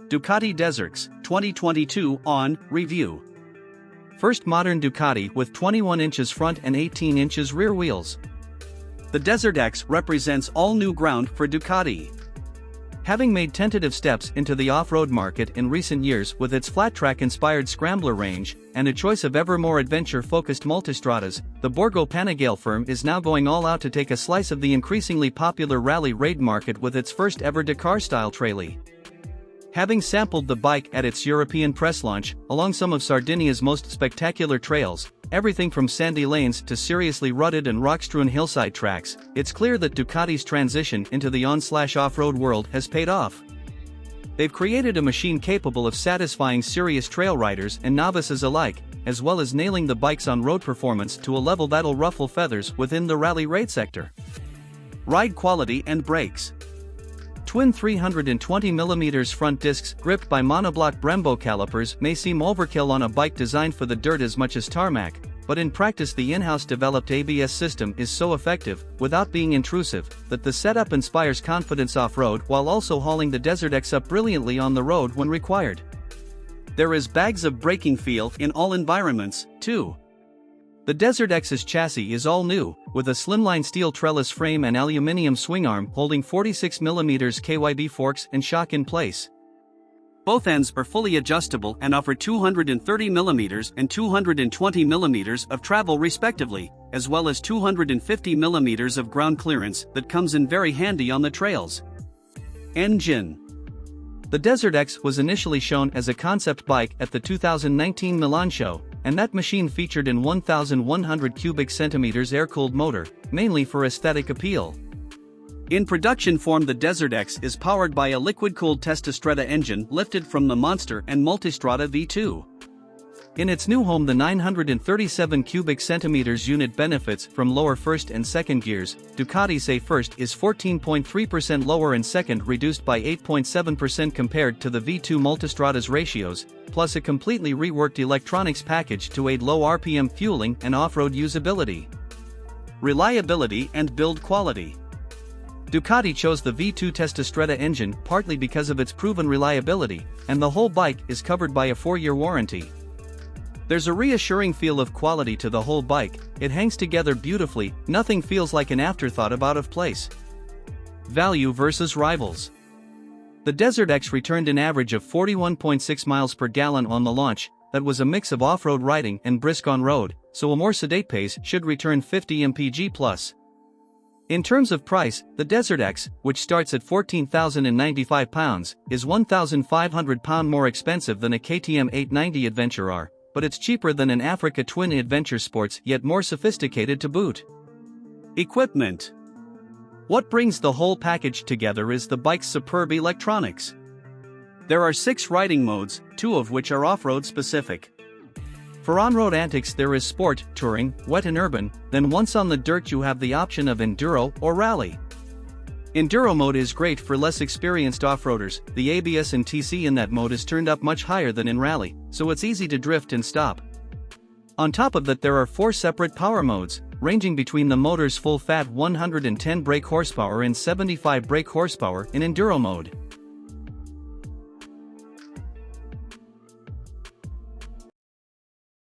DUCATI DESERTX 2022 on review. First modern Ducati with 21 inches front and 18 inches rear wheels. The DESERTX represents all new ground for Ducati. Having made tentative steps into the off-road market in recent years with its flat-track-inspired Scrambler range and a choice of ever more adventure-focused Multistradas, the Borgo Panigale firm is now going all out to take a slice of the increasingly popular rally raid market with its first-ever Dakar-style trailie. Having sampled the bike at its European press launch, along some of Sardinia's most spectacular trails, everything from sandy lanes to seriously rutted and rock-strewn hillside tracks, it's clear that Ducati's transition into the on/off-road world has paid off. They've created a machine capable of satisfying serious trail riders and novices alike, as well as nailing the bike's on-road performance to a level that'll ruffle feathers within the rally raid sector. Ride quality and brakes. Twin 320mm front discs gripped by monoblock Brembo calipers may seem overkill on a bike designed for the dirt as much as tarmac, but in practice the in-house developed ABS system is so effective, without being intrusive, that the setup inspires confidence off-road while also hauling the DESERTX up brilliantly on the road when required. There is bags of braking feel in all environments, too. The DESERTX's chassis is all new, with a slimline steel trellis frame and aluminium swing arm holding 46mm KYB forks and shock in place. Both ends are fully adjustable and offer 230mm and 220mm of travel respectively, as well as 250mm of ground clearance that comes in very handy on the trails. Engine. The DESERTX was initially shown as a concept bike at the 2019 Milan show, and that machine featured an 1,100 cubic centimeters air-cooled motor, mainly for aesthetic appeal. In production form, the DESERTX is powered by a liquid-cooled Testastrada engine lifted from the Monster and Multistrada V2. In its new home, the 937 cubic centimeters unit benefits from lower first and second gears. Ducati say first is 14.3% lower and second reduced by 8.7% compared to the V2 Multistrada's ratios, plus a completely reworked electronics package to aid low RPM fueling and off-road usability. Reliability and build quality. Ducati chose the V2 Testastrada engine partly because of its proven reliability, and the whole bike is covered by a 4-year warranty. There's a reassuring feel of quality to the whole bike, it hangs together beautifully, nothing feels like an afterthought of out of place. Value versus rivals. The DESERTX returned an average of 41.6 miles per gallon on the launch, that was a mix of off-road riding and brisk on-road, so a more sedate pace should return 50 mpg+. In terms of price, the DESERTX, which starts at £14,095, is £1,500 more expensive than a KTM 890 Adventure R. But it's cheaper than an Africa Twin Adventure Sports, yet more sophisticated to boot. Equipment. What brings the whole package together is the bike's superb electronics. There are 6 riding modes, 2 of which are off-road specific. For on-road antics there is Sport, Touring, Wet and Urban, then once on the dirt you have the option of Enduro or Rally. Enduro mode is great for less experienced off-roaders. The ABS and TC in that mode is turned up much higher than in Rally, so it's easy to drift and stop. On top of that there are 4 separate power modes, ranging between the motor's full-fat 110 brake horsepower and 75 brake horsepower in Enduro mode.